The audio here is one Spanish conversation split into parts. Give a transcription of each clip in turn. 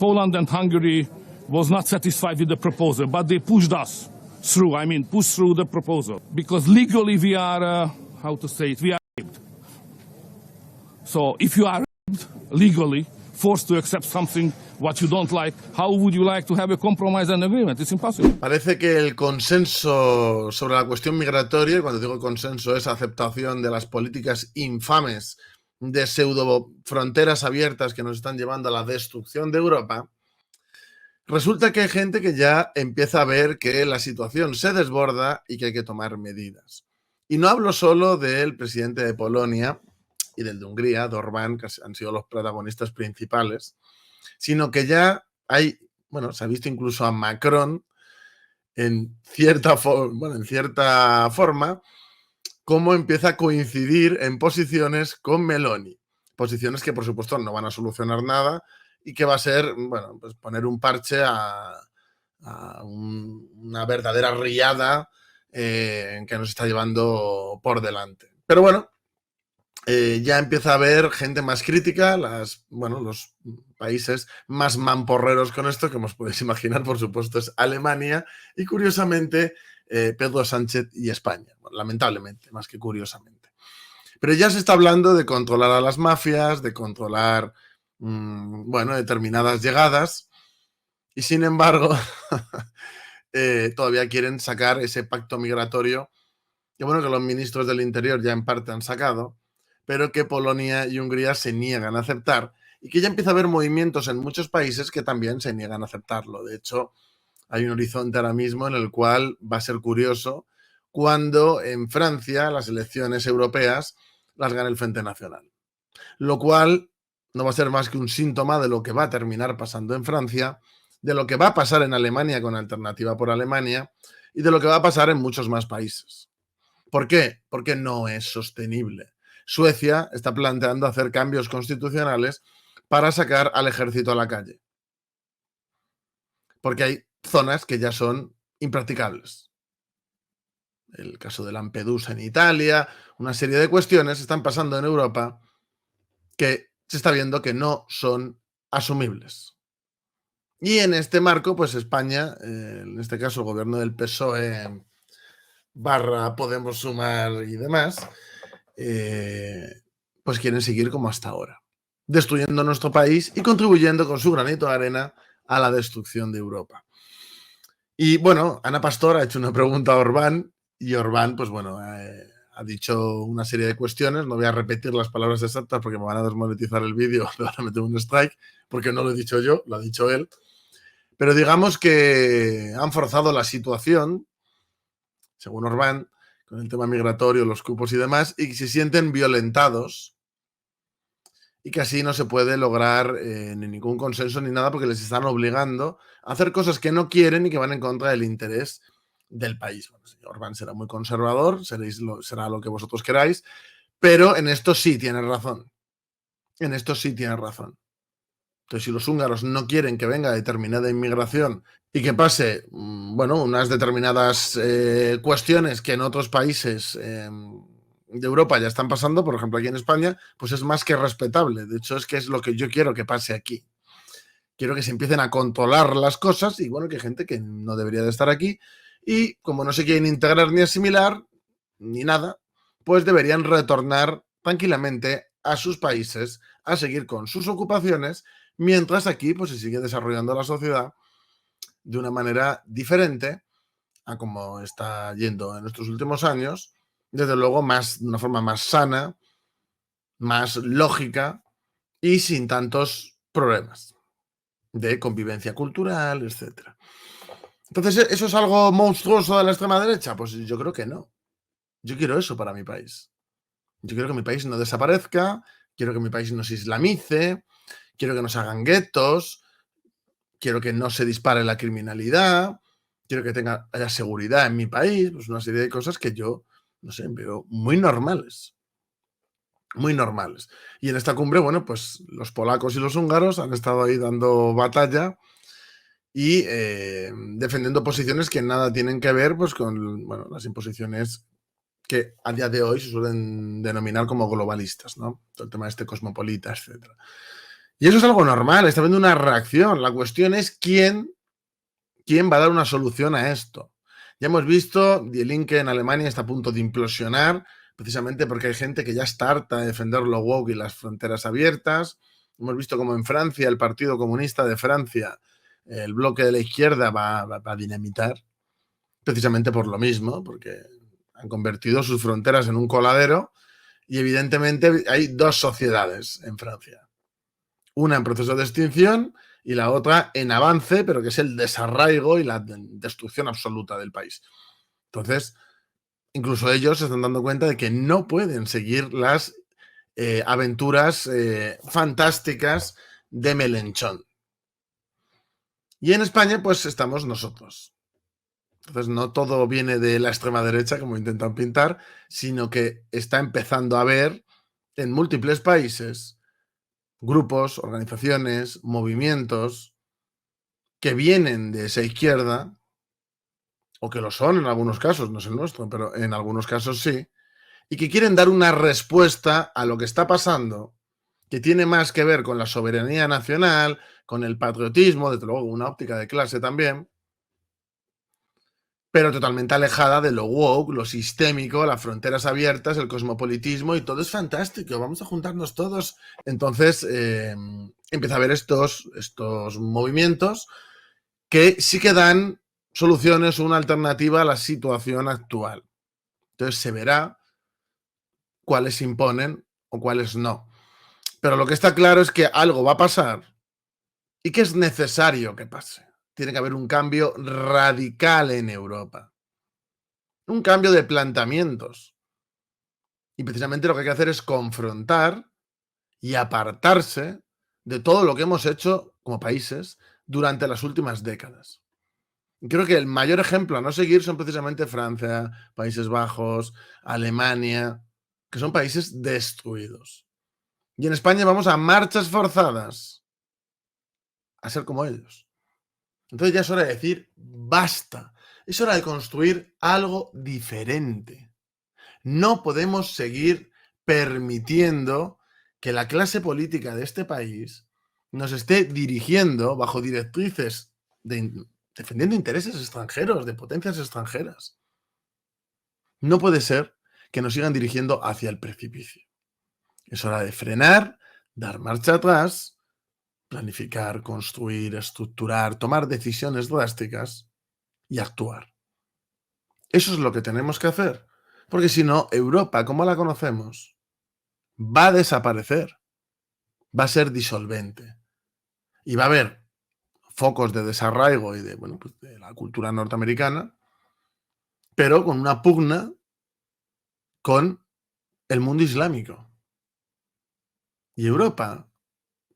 Poland and Hungary was not satisfied with the proposal, but they pushed us through. I mean, pushed through the proposal because legally we are, how to say it, we are raped. So if you are raped, legally forced to accept something what you don't like, how would you like to have a compromise and agreement? It's impossible. Parece que el consenso sobre la cuestión migratoria, y cuando digo consenso es aceptación de las políticas infames de pseudo fronteras abiertas que nos están llevando a la destrucción de Europa, resulta que hay gente que ya empieza a ver que la situación se desborda y que hay que tomar medidas. Y no hablo solo del presidente de Polonia y del de Hungría, de Orbán, que han sido los protagonistas principales, sino que ya hay, bueno, se ha visto incluso a Macron en cierta forma, cómo empieza a coincidir en posiciones con Meloni. Posiciones que, por supuesto, no van a solucionar nada y que va a ser, bueno, pues poner un parche a una verdadera riada que nos está llevando por delante. Pero bueno, ya empieza a haber gente más crítica, los países más mamporreros con esto, como os podéis imaginar, por supuesto, es Alemania y, curiosamente, Pedro Sánchez y España. Bueno, lamentablemente, más que curiosamente. Pero ya se está hablando de controlar a las mafias, de controlar, determinadas llegadas y, sin embargo, todavía quieren sacar ese pacto migratorio que, bueno, que los ministros del Interior ya en parte han sacado, pero que Polonia y Hungría se niegan a aceptar y que ya empieza a haber movimientos en muchos países que también se niegan a aceptarlo. De hecho, hay un horizonte ahora mismo en el cual va a ser curioso cuando en Francia las elecciones europeas las gane el Frente Nacional. Lo cual no va a ser más que un síntoma de lo que va a terminar pasando en Francia, de lo que va a pasar en Alemania con Alternativa por Alemania y de lo que va a pasar en muchos más países. ¿Por qué? Porque no es sostenible. Suecia está planteando hacer cambios constitucionales para sacar al ejército a la calle. Porque hay zonas que ya son impracticables. El caso de Lampedusa en Italia, una serie de cuestiones están pasando en Europa que se está viendo que no son asumibles. Y en este marco, pues España, en este caso el gobierno del PSOE / Podemos Sumar y demás, pues quieren seguir como hasta ahora, destruyendo nuestro país y contribuyendo con su granito de arena a la destrucción de Europa. Y bueno, Ana Pastor ha hecho una pregunta a Orbán y Orbán, pues bueno, ha dicho una serie de cuestiones. No voy a repetir las palabras exactas porque me van a desmonetizar el vídeo, me van a meter un strike, porque no lo he dicho yo, lo ha dicho él. Pero digamos que han forzado la situación, según Orbán, con el tema migratorio, los cupos y demás, y que se sienten violentados y que así no se puede lograr ni ningún consenso ni nada porque les están obligando a hacer cosas que no quieren y que van en contra del interés del país. Bueno, señor Orbán será muy conservador, será lo que vosotros queráis, pero en esto sí tiene razón. En esto sí tiene razón. Entonces, si los húngaros no quieren que venga determinada inmigración y que pase, unas determinadas cuestiones que en otros países de Europa ya están pasando, por ejemplo aquí en España, pues es más que respetable. De hecho, es lo que yo quiero que pase aquí. Quiero que se empiecen a controlar las cosas y, bueno, que hay gente que no debería de estar aquí y, como no se quieren integrar ni asimilar ni nada, pues deberían retornar tranquilamente a sus países a seguir con sus ocupaciones, mientras aquí pues se sigue desarrollando la sociedad de una manera diferente a como está yendo en estos últimos años, desde luego de una forma más sana, más lógica y sin tantos problemas de convivencia cultural, etc. Entonces, ¿eso es algo monstruoso de la extrema derecha? Pues yo creo que no. Yo quiero eso para mi país. Yo quiero que mi país no desaparezca, quiero que mi país no se islamice, quiero que no se hagan guetos, quiero que no se dispare la criminalidad, quiero que haya seguridad en mi país, pues una serie de cosas que yo, no sé, veo muy normales. Muy normales. Y en esta cumbre, bueno, pues los polacos y los húngaros han estado ahí dando batalla y defendiendo posiciones que nada tienen que ver pues con las imposiciones que a día de hoy se suelen denominar como globalistas, ¿no? Todo el tema cosmopolita, etc. Y eso es algo normal, está habiendo una reacción. La cuestión es quién va a dar una solución a esto. Ya hemos visto, Die Linke en Alemania está a punto de implosionar, precisamente porque hay gente que ya está harta de defender lo woke y las fronteras abiertas. Hemos visto como en Francia, el Partido Comunista de Francia, el bloque de la izquierda va a dinamitar, precisamente por lo mismo, porque han convertido sus fronteras en un coladero y evidentemente hay dos sociedades en Francia. Una en proceso de extinción y la otra en avance, pero que es el desarraigo y la destrucción absoluta del país. Entonces, incluso ellos se están dando cuenta de que no pueden seguir las aventuras fantásticas de Melenchón. Y en España, pues estamos nosotros. Entonces, no todo viene de la extrema derecha, como intentan pintar, sino que está empezando a haber en múltiples países grupos, organizaciones, movimientos que vienen de esa izquierda, o que lo son en algunos casos, no es el nuestro, pero en algunos casos sí, y que quieren dar una respuesta a lo que está pasando, que tiene más que ver con la soberanía nacional, con el patriotismo, desde luego una óptica de clase también, pero totalmente alejada de lo woke, lo sistémico, las fronteras abiertas, el cosmopolitismo, y todo es fantástico, vamos a juntarnos todos. Entonces empieza a haber estos movimientos que sí que dan soluciones o una alternativa a la situación actual. Entonces se verá cuáles se imponen o cuáles no. Pero lo que está claro es que algo va a pasar y que es necesario que pase. Tiene que haber un cambio radical en Europa. Un cambio de planteamientos. Y precisamente lo que hay que hacer es confrontar y apartarse de todo lo que hemos hecho como países durante las últimas décadas. Creo que el mayor ejemplo a no seguir son precisamente Francia, Países Bajos, Alemania, que son países destruidos. Y en España vamos a marchas forzadas a ser como ellos. Entonces ya es hora de decir, basta. Es hora de construir algo diferente. No podemos seguir permitiendo que la clase política de este país nos esté dirigiendo bajo directrices defendiendo intereses extranjeros, de potencias extranjeras. No puede ser que nos sigan dirigiendo hacia el precipicio. Es hora de frenar, dar marcha atrás, planificar, construir, estructurar, tomar decisiones drásticas y actuar. Eso es lo que tenemos que hacer. Porque si no, Europa, como la conocemos, va a desaparecer. Va a ser disolvente. Y va a haber focos de desarraigo y de la cultura norteamericana, pero con una pugna con el mundo islámico. Y Europa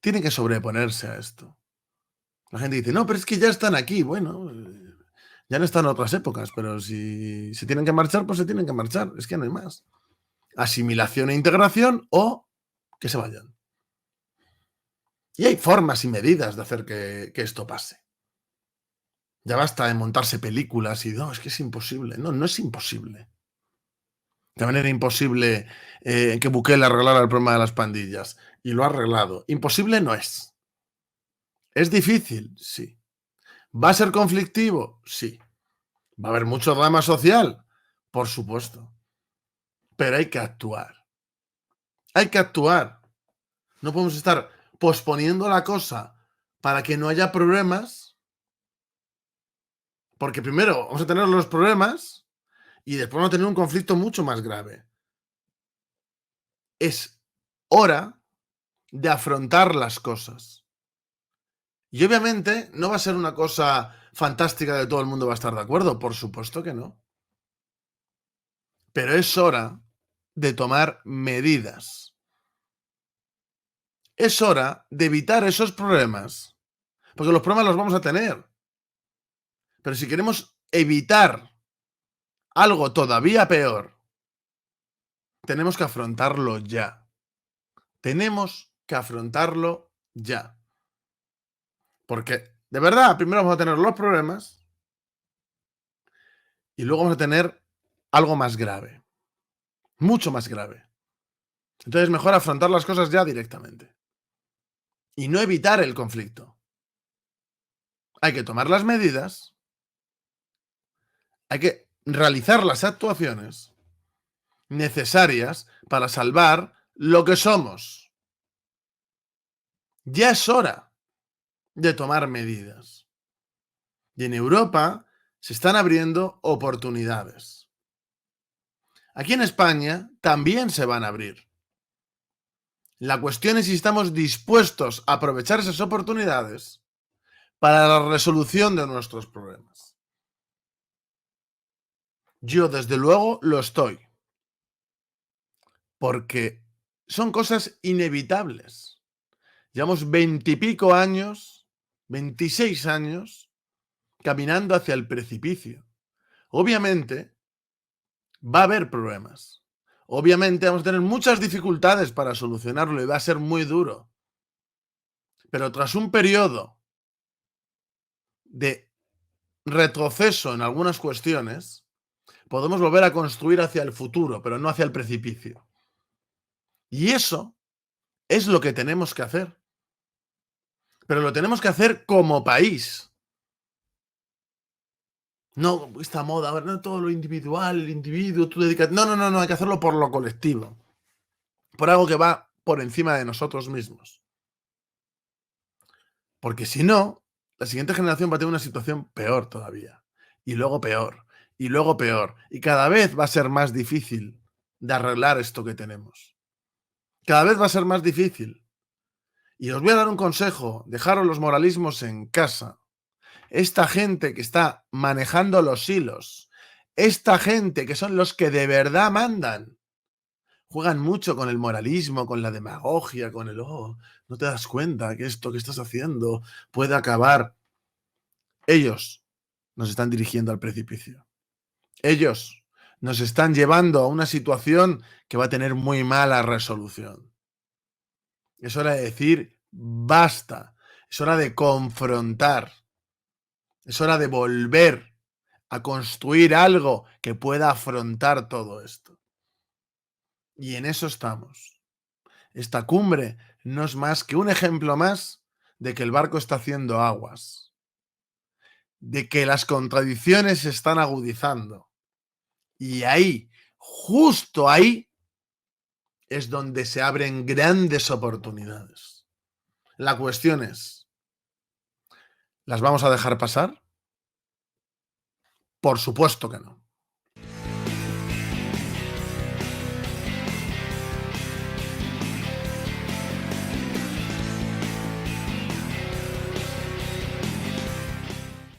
tiene que sobreponerse a esto. La gente dice, no, pero es que ya están aquí. Bueno, ya no están en otras épocas, pero si se tienen que marchar, pues se tienen que marchar. Es que no hay más. Asimilación e integración o que se vayan. Y hay formas y medidas de hacer que esto pase. Ya basta de montarse películas y no, es que es imposible. No, no es imposible. De manera imposible que Bukele arreglara el problema de las pandillas. Y lo ha arreglado. Imposible no es. ¿Es difícil? Sí. ¿Va a ser conflictivo? Sí. ¿Va a haber mucho drama social? Por supuesto. Pero hay que actuar. Hay que actuar. No podemos estar posponiendo la cosa para que no haya problemas. Porque primero vamos a tener los problemas y después vamos a tener un conflicto mucho más grave. Es hora de afrontar las cosas. Y obviamente no va a ser una cosa fantástica que todo el mundo va a estar de acuerdo. Por supuesto que no. Pero es hora de tomar medidas. Es hora de evitar esos problemas. Porque los problemas los vamos a tener. Pero si queremos evitar algo todavía peor, tenemos que afrontarlo ya. Tenemos que afrontarlo ya. Porque, de verdad, primero vamos a tener los problemas y luego vamos a tener algo más grave. Mucho más grave. Entonces es mejor afrontar las cosas ya directamente. y no evitar el conflicto. Hay que tomar las medidas, hay que realizar las actuaciones necesarias para salvar lo que somos. Ya es hora de tomar medidas. Y en Europa se están abriendo oportunidades. Aquí en España también se van a abrir. La cuestión es si estamos dispuestos a aprovechar esas oportunidades para la resolución de nuestros problemas. Yo, desde luego, lo estoy. Porque son cosas inevitables. Llevamos 20 y pico años, 26 años, caminando hacia el precipicio. Obviamente, va a haber problemas. Obviamente vamos a tener muchas dificultades para solucionarlo y va a ser muy duro. Pero tras un periodo de retroceso en algunas cuestiones, podemos volver a construir hacia el futuro, pero no hacia el precipicio. Y eso es lo que tenemos que hacer. Pero lo tenemos que hacer como país. No, esta moda, ahora no todo lo individual, el individuo, tú dedicas. No, hay que hacerlo por lo colectivo. Por algo que va por encima de nosotros mismos. Porque si no, la siguiente generación va a tener una situación peor todavía. Y luego peor. Y luego peor. Y cada vez va a ser más difícil de arreglar esto que tenemos. Cada vez va a ser más difícil. Y os voy a dar un consejo. Dejaros los moralismos en casa. Esta gente que está manejando los hilos, esta gente que son los que de verdad mandan, juegan mucho con el moralismo, con la demagogia, con el, oh, no te das cuenta que esto que estás haciendo puede acabar. Ellos nos están dirigiendo al precipicio. Ellos nos están llevando a una situación que va a tener muy mala resolución. Es hora de decir, basta. Es hora de confrontar. Es hora de volver a construir algo que pueda afrontar todo esto. Y en eso estamos. Esta cumbre no es más que un ejemplo más de que el barco está haciendo aguas, de que las contradicciones se están agudizando. Y ahí, justo ahí, es donde se abren grandes oportunidades. La cuestión es, ¿las vamos a dejar pasar? Por supuesto que no.